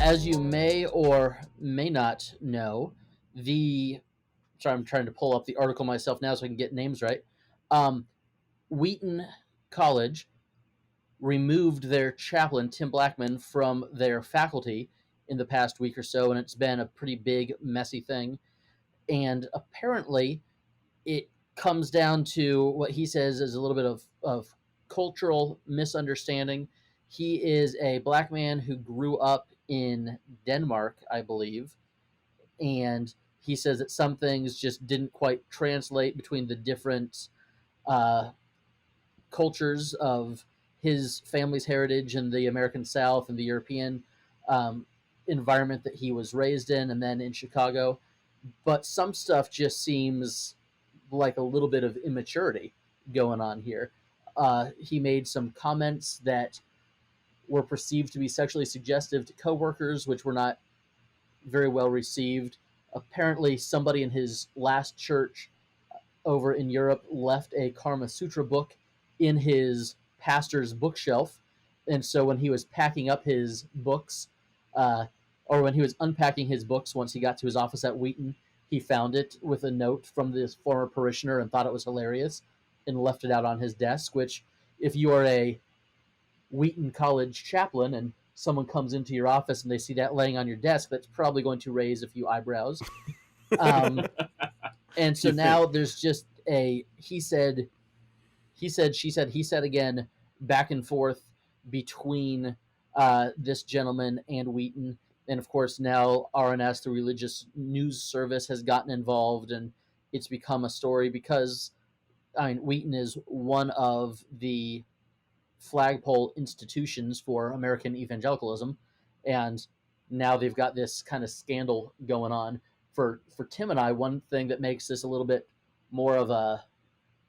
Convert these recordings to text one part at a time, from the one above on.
as you may or may not know, the sorry, I'm trying to pull up the article myself now so I can get names right. Um, Wheaton College removed their chaplain, Tim Blackman, from their faculty in the past week or so, and it's been a pretty big, messy thing. And apparently, it comes down to what he says is a little bit of cultural misunderstanding. He is a black man who grew up in Denmark, I believe, and he says that some things just didn't quite translate between the different uh, cultures of his family's heritage in the American South and the European um, environment that he was raised in, and then in Chicago. But some stuff just seems like a little bit of immaturity going on here. He made some comments that were perceived to be sexually suggestive to coworkers, which were not very well received. Apparently, somebody in his last church over in Europe left a Karma Sutra book in his pastor's bookshelf. And so when he was packing up his books, or when he was unpacking his books once he got to his office at Wheaton, he found it with a note from this former parishioner and thought it was hilarious and left it out on his desk, which, if you are a Wheaton College chaplain and someone comes into your office and they see that laying on your desk, that's probably going to raise a few eyebrows. Um, and so You now think. there's just a he said, she said, he said again, back and forth between this gentleman and Wheaton. And of course, now RNS, the religious news service, has gotten involved, and it's become a story because, I mean, Wheaton is one of the flagpole institutions for American evangelicalism, and now they've got this kind of scandal going on. For Tim and I, one thing that makes this a little bit more of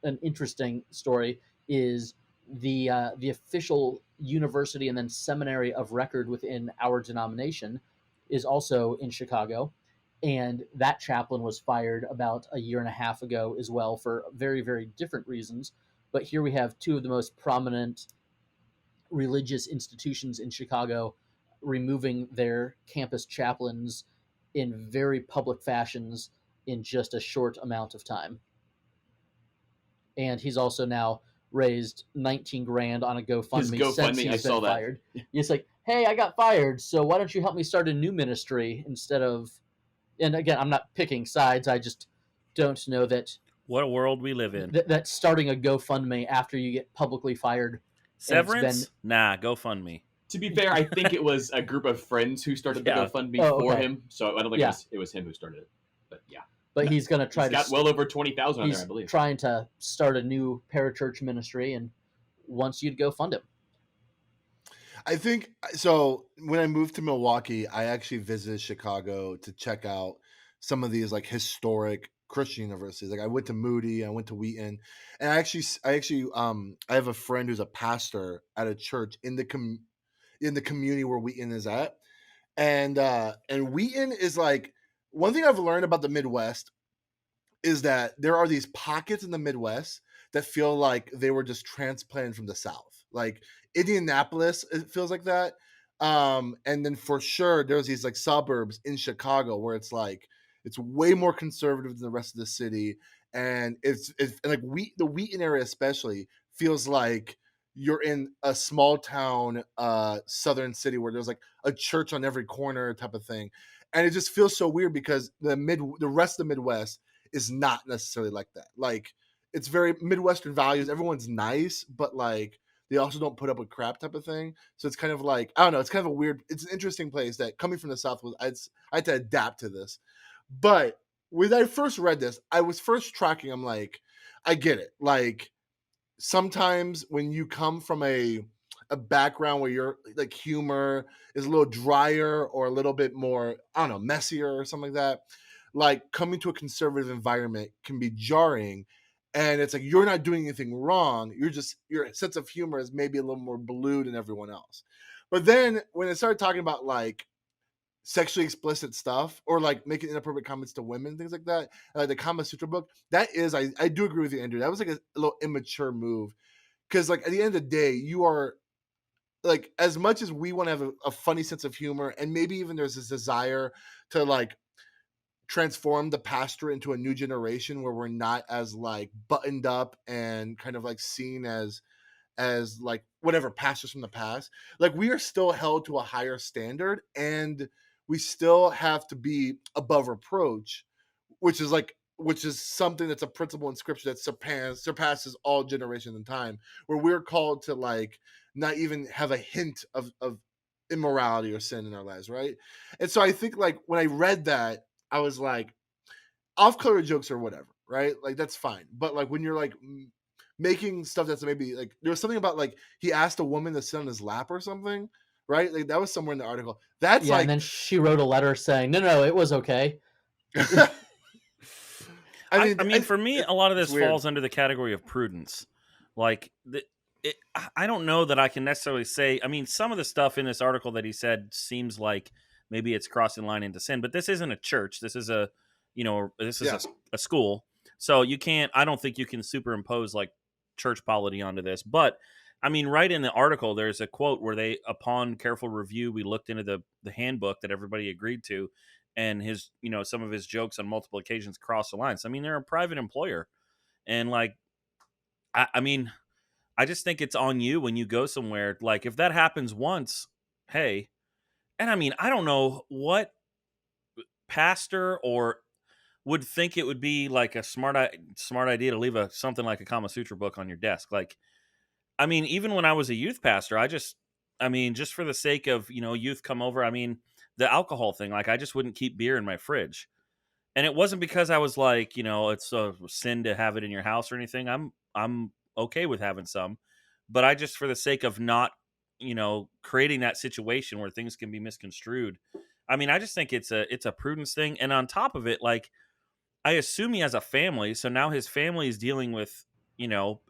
an interesting story is the official university and then seminary of record within our denomination is also in Chicago, and that chaplain was fired about a year and a half ago as well for very, very different reasons. But here we have two of the most prominent religious institutions in Chicago removing their campus chaplains in very public fashions in just a short amount of time. And he's also now raised 19 grand on a His GoFundMe since GoFundMe, I he's saw been that. fired. It's like, hey, I got fired, so why don't you help me start a new ministry instead of? And again, I'm not picking sides. I just don't know that What a world we live in. that starting a GoFundMe after you get publicly fired and it's been. Severance? Nah, GoFundMe. To be fair, I think it was a group of friends who started the Yeah. GoFundMe Oh, for okay. him. So I don't think Yeah. it was him who started it. But yeah, But he's going to try he's got to. well over 20,000 on He's there, I believe. trying to start a new parachurch ministry and wants you to go fund him. I think so. When I moved to Milwaukee, I actually visited Chicago to check out some of these like historic Christian universities. Like I went to Moody, I went to Wheaton, and I have a friend who's a pastor at a church in the community where Wheaton is at, and Wheaton is like one thing I've learned about the Midwest is that there are these pockets in the Midwest that feel like they were just transplanted from the South. Like Indianapolis, it feels like that. And then for sure, there's these like suburbs in Chicago where it's like it's way more conservative than the rest of the city, and it's and like the Wheaton area especially feels like you're in a small town southern city where there's like a church on every corner type of thing, and it just feels so weird because the rest of the Midwest is not necessarily like that. Like it's very Midwestern values. Everyone's nice, but like they also don't put up with crap type of thing. So it's kind of like, I don't know. It's kind of a weird, it's an interesting place that coming from the South I had to adapt to this. But when I first read this, I was first tracking. I'm like, I get it. Like sometimes when you come from a background where your like humor is a little drier or a little bit more, I don't know, messier or something like that, like coming to a conservative environment can be jarring. And it's like you're not doing anything wrong. You're just your sense of humor is maybe a little more blue than everyone else. But then when it started talking about like sexually explicit stuff or like making inappropriate comments to women, things like that, like the Kama Sutra book, that is, I do agree with you, Andrew. That was like a little immature move because like at the end of the day, you are like as much as we want to have a funny sense of humor, and maybe even there's this desire to like transform the pastorate into a new generation where we're not as like buttoned up and kind of like seen as like whatever pastors from the past, like we are still held to a higher standard, and we still have to be above reproach, which is something that's a principle in scripture that surpasses all generations in time, where we're called to like not even have a hint of immorality or sin in our lives, right? And so I think like when I read that, I was like, off-color jokes or whatever, right? Like that's fine. But like when you're like making stuff that's maybe like there was something about like he asked a woman to sit on his lap or something, right? Like that was somewhere in the article. That's Yeah, like, and then she wrote a letter saying, no, it was okay. I mean, for me, a lot of it's this weird. falls under the category of prudence. Like, I don't know that I can necessarily say. I mean, some of the stuff in this article that he said seems like maybe it's crossing line into sin, but this isn't a church. This is this is Yeah. a school. So you can't. I don't think you can superimpose like church polity onto this. But I mean, right in the article, there's a quote where they, upon careful review, we looked into the handbook that everybody agreed to, and his, some of his jokes on multiple occasions cross the lines. I mean, they're a private employer, and like, I mean, I just think it's on you when you go somewhere. Like, if that happens once, hey, and I mean, I don't know what pastor or would think it would be like a smart idea to leave something like a Kama Sutra book on your desk. Like, I mean, even when I was a youth pastor, I mean, just for the sake of, youth come over, I mean, the alcohol thing, like I just wouldn't keep beer in my fridge. And it wasn't because I was like, it's a sin to have it in your house or anything. I'm okay with having some, but I just, for the sake of not, creating that situation where things can be misconstrued. I mean, I just think it's a prudence thing. And on top of it, like, I assume he has a family, so now his family is dealing with,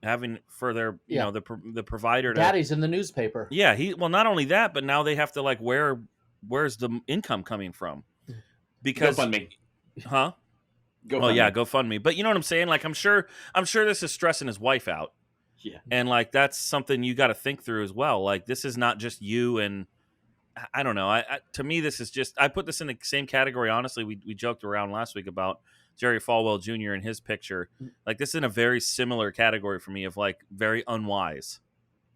having for their, Yeah. the provider. Daddy's in the newspaper. Yeah, not only that, but now they have to like, where's the income coming from? Because GoFundMe. Huh? GoFundMe. Oh yeah, GoFundMe. But you know what I'm saying? Like, I'm sure this is stressing his wife out. Yeah. And like, that's something you got to think through as well. Like, this is not just you, and I don't know. To me, this is just, I put this in the same category. Honestly, we joked around last week about Jerry Falwell Jr. and his picture. Like, this is in a very similar category for me of like very unwise.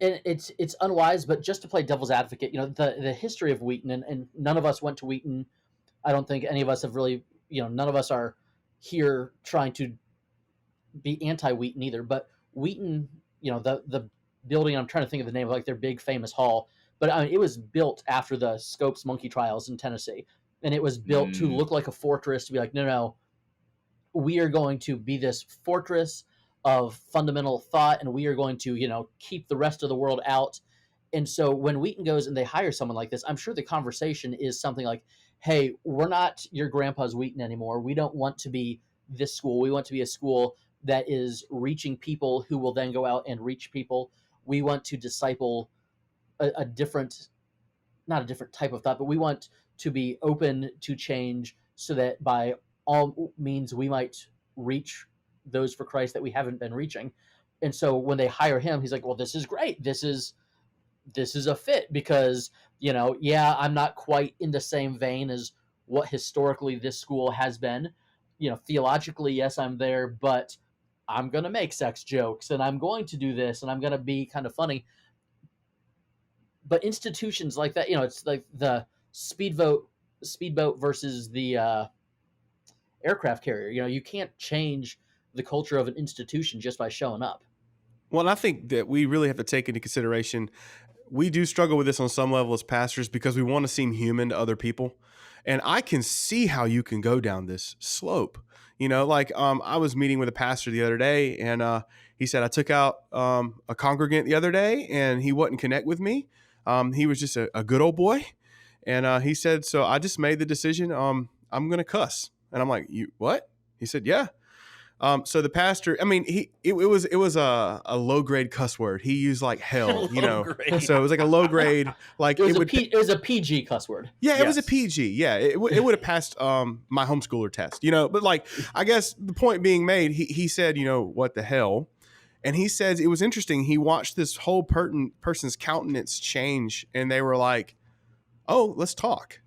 And it's unwise, but just to play devil's advocate, the history of Wheaton, and none of us went to Wheaton. I don't think any of us have really, none of us are here trying to be anti-Wheaton either. But Wheaton, the building, I'm trying to think of the name of like their big famous hall, but I mean, it was built after the Scopes monkey trials in Tennessee, and it was built to look like a fortress, to be like, no, we are going to be this fortress of fundamental thought, and we are going to, keep the rest of the world out. And so when Wheaton goes and they hire someone like this, I'm sure the conversation is something like, hey, we're not your grandpa's Wheaton anymore. We don't want to be this school. We want to be a school that is reaching people who will then go out and reach people. We want to disciple a different, not a different type of thought, but we want to be open to change so that by all means we might reach those for Christ that we haven't been reaching. And so when they hire him, he's like, well, this is great. This is a fit because, I'm not quite in the same vein as what historically this school has been. Theologically, yes, I'm there, but I'm going to make sex jokes and I'm going to do this and I'm going to be kind of funny. But institutions like that, it's like the speedboat versus the aircraft carrier. You can't change the culture of an institution just by showing up. Well, and I think that we really have to take into consideration, we do struggle with this on some level as pastors because we want to seem human to other people. And I can see how you can go down this slope. I was meeting with a pastor the other day, and he said, I took out a congregant the other day, and he wouldn't connect with me. He was just a good old boy. And he said, so I just made the decision, I'm going to cuss. And I'm like, you what? He said, yeah. So the pastor, I mean, it was a low grade cuss word. He used like hell, Grade. So it was like a low grade, like it was a PG cuss word. Yeah, it was a Yes. PG. Yeah, it would have passed my homeschooler test, But like, I guess the point being made, he said, what the hell? And he says it was interesting. He watched this whole person's countenance change, and they were like, "Oh, let's talk."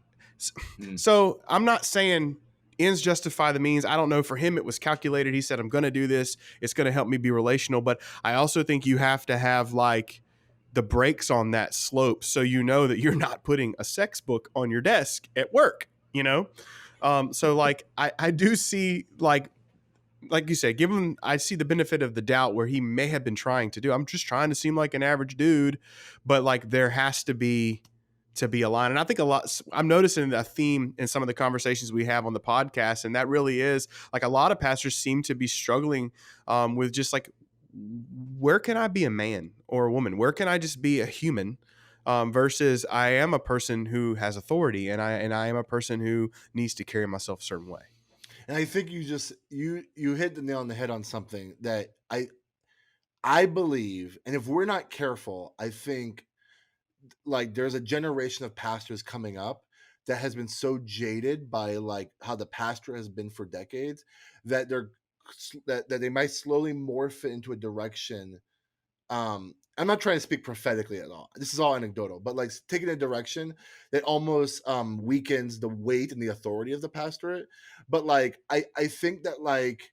So I'm not saying ends justify the means. I don't know. For him, it was calculated. He said, "I'm going to do this. It's going to help me be relational." But I also think you have to have like the brakes on that slope, so you know that you're not putting a sex book on your desk at work. So like I do see like you said, give him, I see the benefit of the doubt where he may have been trying to do. I'm just trying to seem like an average dude, but like there has to be a line. And I think I'm noticing a theme in some of the conversations we have on the podcast. And that really is like a lot of pastors seem to be struggling with just like, where can I be a man or a woman? Where can I just be a human? Versus I am a person who has authority and I am a person who needs to carry myself a certain way. And I think you just you hit the nail on the head on something that I believe, and if we're not careful, I think like there's a generation of pastors coming up that has been so jaded by like how the pastor has been for decades that that they might slowly morph into a direction. I'm not trying to speak prophetically at all. This is all anecdotal, but like taking a direction that almost weakens the weight and the authority of the pastorate. But like I think that like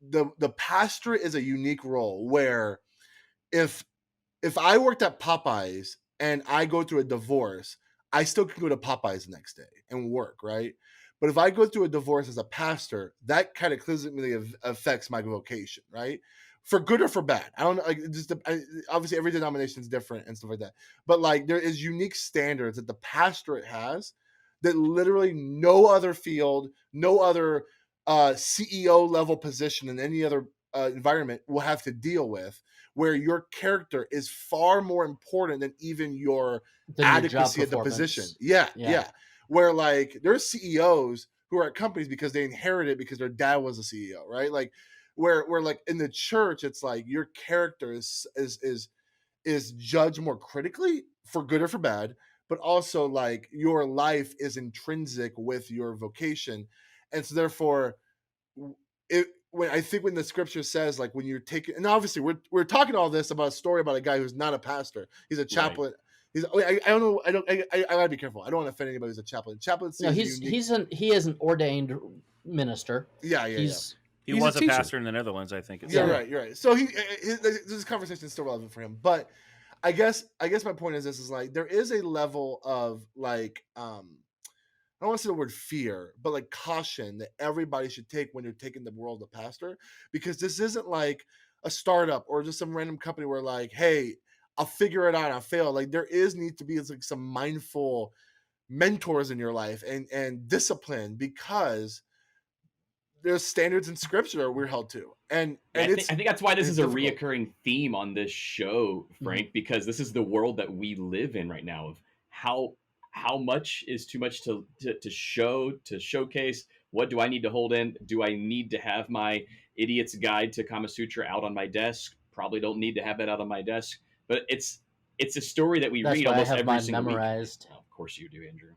the pastorate is a unique role where if I worked at Popeyes and I go through a divorce, I still can go to Popeyes the next day and work, right? But if I go through a divorce as a pastor, that kind of clearly affects my vocation, right? For good or for bad. I don't know. Like, obviously, every denomination is different and stuff like that. But like, there is unique standards that the pastorate has that literally no other field, no other CEO level position in any other environment will have to deal with, where your character is far more important than even your adequacy at the position. Yeah. Where like there's CEOs who are at companies because they inherited because their dad was a CEO, right? Like where like in the church, it's like your character is judged more critically for good or for bad, but also like your life is intrinsic with your vocation. And so therefore when the scripture says like when you're taking, and obviously we're talking all this about a story about a guy who's not a pastor, he's a chaplain. Right. I don't know. I gotta be careful. I don't want to offend anybody who's a chaplain. Chaplaincy. No, he is an ordained minister. Yeah. He was a pastor in the Netherlands, I think. You're right. So this conversation is still relevant for him. But I guess my point is this is like there is a level of like I don't want to say the word fear, but like caution that everybody should take when you're taking the role of the pastor, because this isn't like a startup or just some random company where like, hey, I'll figure it out. I'll fail. Like there need to be like some mindful mentors in your life and discipline, because there's standards in scripture we're held to. And I think that's why this is a reoccurring theme on this show, Frank, because this is the world that we live in right now of how much is too much to showcase. What do I need to hold in? Do I need to have my idiot's guide to Kama Sutra out on my desk? Probably don't need to have that out on my desk, but it's a story that we read almost every single memorized week. Oh, of course you do, Andrew.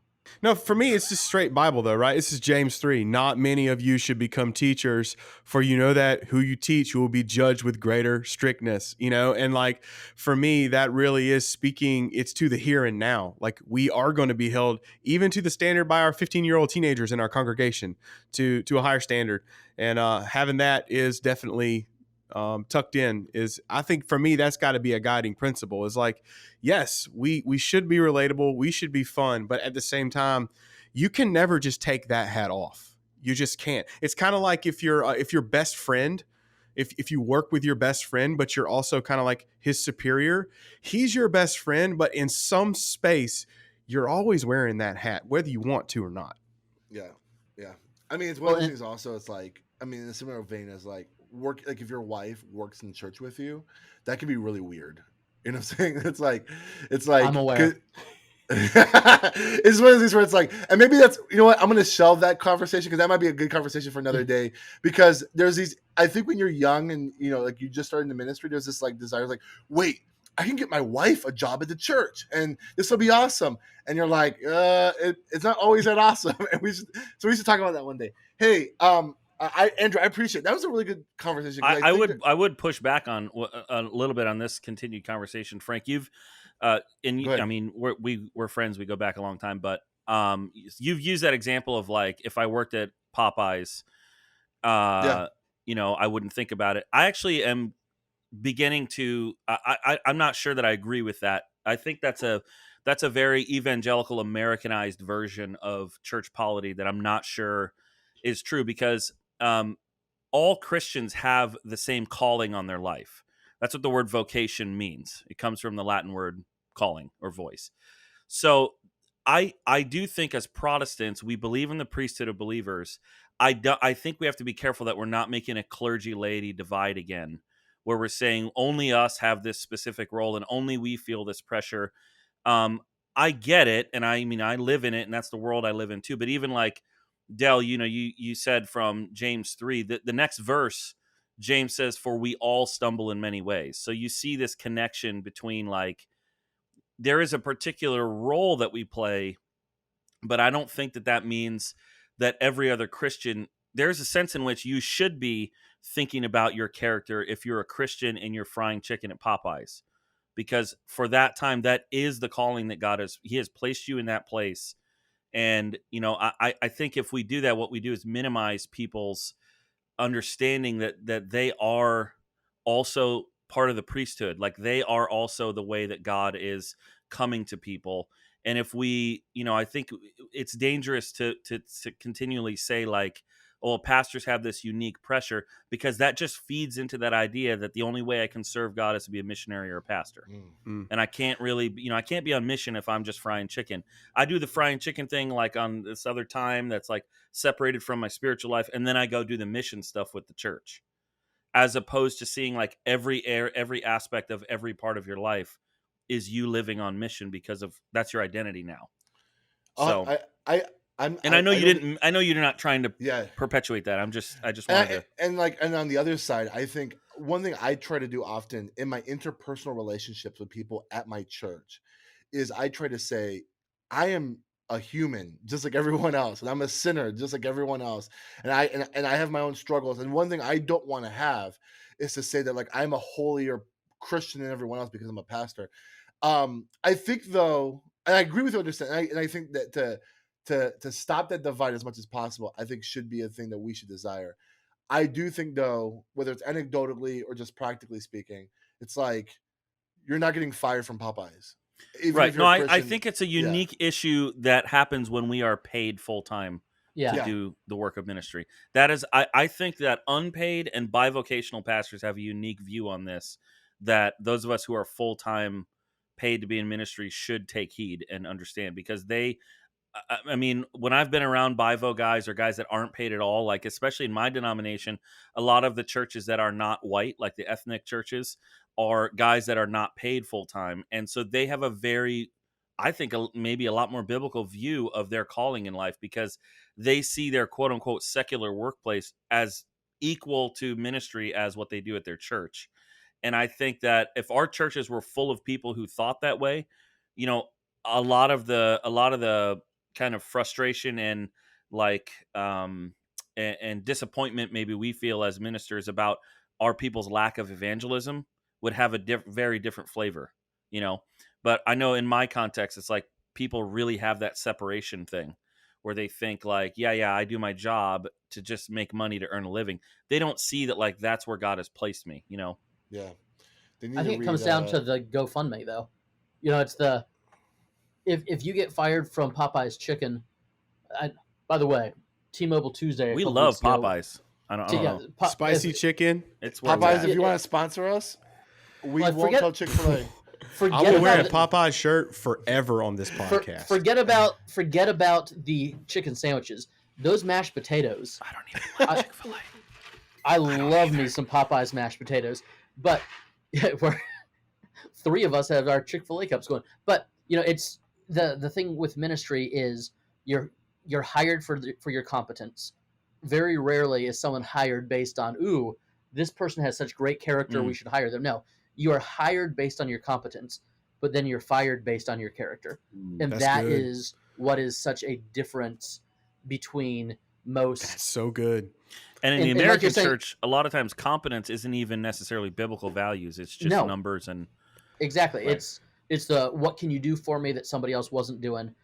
No, for me, it's just straight Bible, though, right? This is James 3. Not many of you should become teachers, for you know that who you teach will be judged with greater strictness, And like, for me, that really is speaking, it's to the here and now. Like, we are going to be held even to the standard by our 15-year-old teenagers in our congregation to a higher standard. And having that is definitely tucked in is, I think for me, that's got to be a guiding principle. Is like, yes, we should be relatable, we should be fun, but at the same time, you can never just take that hat off. You just can't. It's kind of like if your best friend, if you work with your best friend, but you're also kind of like his superior, he's your best friend, but in some space, you're always wearing that hat, whether you want to or not. Yeah. I mean, it's one of the things also, it's like, I mean, in a similar vein as like, work, like if your wife works in church with you, that can be really weird. You know what I'm saying? It's like I'm aware. It's one of these where it's like, and maybe that's, you know what, I'm going to shelve that conversation because that might be a good conversation for another day, because there's these, I think when you're young and, like you just started in the ministry, there's this like desire, like, wait, I can get my wife a job at the church and this will be awesome. And you're like, it's not always that awesome. And we should talk about that one day. Hey, Andrew, I appreciate it. That was a really good conversation. 'Cause I think would I would push back on a little bit on this continued conversation, Frank. You've and Go ahead. I mean we're friends. We go back a long time, but you've used that example of like if I worked at Popeyes, Yeah. you know, I wouldn't think about it. I actually am beginning to. I'm not sure that I agree with that. I think that's a very evangelical Americanized version of church polity that I'm not sure is true because all Christians have the same calling on their life. That's what the word vocation means. It comes from the Latin word calling or voice. So I do think as Protestants, we believe in the priesthood of believers. I think we have to be careful that we're not making a clergy laity divide again, where we're saying only us have this specific role and only we feel this pressure. Um, I get it, and I mean I live in it, and that's the world I live in too. But even like Dell, you know, you said from James 3 that the next verse, James says, "For we all stumble in many ways." So you see this connection between like there is a particular role that we play, but I don't think that that means that every other Christian. There's a sense in which you should be thinking about your character if you're a Christian and you're frying chicken at Popeyes, because for that time, that is the calling that He has placed you in that place. And, you know, I think if we do that, what we do is minimize people's understanding that they are also part of the priesthood. Like they are also the way that God is coming to people. And if we, you know, I think it's dangerous to continually say like, oh, pastors have this unique pressure, because that just feeds into that idea that the only way I can serve God is to be a missionary or a pastor. And I can't really, you know, I can't be on mission if I'm just frying chicken. I do the frying chicken thing like on this other time that's like separated from my spiritual life, and then I go do the mission stuff with the church, as opposed to seeing like every aspect of every part of your life is you living on mission because of that's your identity now. So I know you didn't. I know you're not trying to perpetuate that. I just wanted to. And on the other side, I think one thing I try to do often in my interpersonal relationships with people at my church is I try to say, I am a human just like everyone else, and I'm a sinner just like everyone else, and I have my own struggles. And one thing I don't want to have is to say that like I'm a holier Christian than everyone else because I'm a pastor. I think though, and I agree with you, and I think that to stop that divide as much as possible, I think should be a thing that we should desire. I do think though, whether it's anecdotally or just practically speaking, it's like you're not getting fired from Popeyes. Right. No, I think it's a unique issue that happens when we are paid full time to do the work of ministry. That is, I think that unpaid and bivocational pastors have a unique view on this, that those of us who are full time paid to be in ministry should take heed and understand, because I mean, when I've been around bivo guys or guys that aren't paid at all, like especially in my denomination, a lot of the churches that are not white, like the ethnic churches, are guys that are not paid full time. And so they have a very, I think maybe a lot more biblical view of their calling in life, because they see their quote unquote secular workplace as equal to ministry as what they do at their church. And I think that if our churches were full of people who thought that way, you know, a lot of the kind of frustration and like and disappointment maybe we feel as ministers about our people's lack of evangelism would have a very different flavor, you know. But I know in my context, it's like people really have that separation thing where they think like, yeah, I do my job to just make money to earn a living. They don't see that like that's where God has placed me, you know. Yeah. I think it comes down to the GoFundMe though. You know, it's the if you get fired from Popeye's Chicken, by the way, T-Mobile Tuesday. We love Popeyes. I don't know. Spicy chicken. It's Popeyes. If you want to sponsor us, we won't tell Chick-fil-A. I will wear a Popeye shirt forever on this podcast. Forget about the chicken sandwiches. Those mashed potatoes. I don't even like Chick-fil-A. I love me some Popeyes mashed potatoes, but we're three of us have our Chick-fil-A cups going. But you know, it's the thing with ministry is you're hired for your competence. Very rarely is someone hired based on, ooh, this person has such great character, we should hire them. No, you are hired based on your competence, but then you're fired based on your character. And that is what is such a difference between most. That's so good. And in the And like American you're saying, church, a lot of times competence isn't even necessarily biblical values. It's just no, numbers and exactly. Right. It's the what can you do for me that somebody else wasn't doing,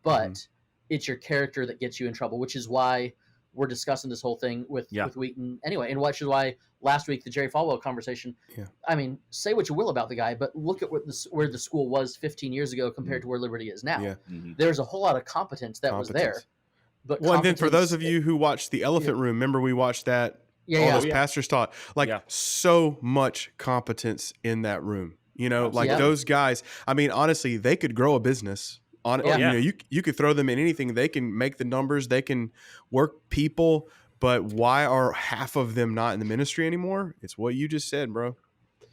but it's your character that gets you in trouble, which is why we're discussing this whole thing with Wheaton anyway, and which is why last week the Jerry Falwell conversation. Yeah. I mean, say what you will about the guy, but look at where the school was 15 years ago compared to where Liberty is now. Yeah. There's a whole lot of competence that was there. But well, and then for those of you who watched the Elephant Room, remember we watched that. All those pastors taught, like so much competence in that room. You know, like those guys. I mean, honestly, they could grow a business. You know, you could throw them in anything. They can make the numbers. They can work people. But why are half of them not in the ministry anymore? It's what you just said, bro.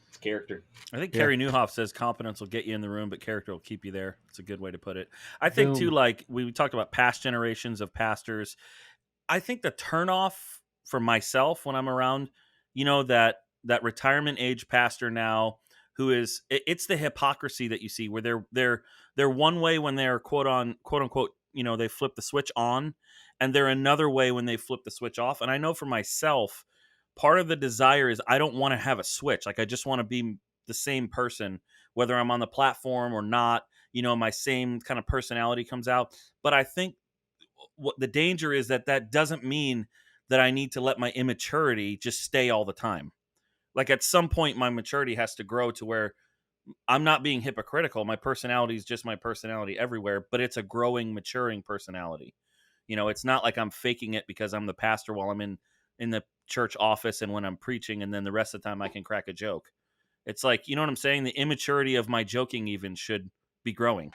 It's character. I think Carey Nieuwhof says competence will get you in the room, but character will keep you there. It's a good way to put it. I think too, like we talked about past generations of pastors. I think the turnoff for myself when I'm around, you know, that retirement age pastor now who is it's the hypocrisy that you see where they're one way when they're quote unquote, you know, they flip the switch on, and they're another way when they flip the switch off. And I know for myself, part of the desire is I don't want to have a switch. Like I just want to be the same person, whether I'm on the platform or not, you know, my same kind of personality comes out. But I think what the danger is that doesn't mean that I need to let my immaturity just stay all the time. Like at some point, my maturity has to grow to where I'm not being hypocritical. My personality is just my personality everywhere, but it's a growing, maturing personality. You know, it's not like I'm faking it because I'm the pastor while I'm in the church office and when I'm preaching, and then the rest of the time I can crack a joke. It's like, you know what I'm saying? The immaturity of my joking even should be growing.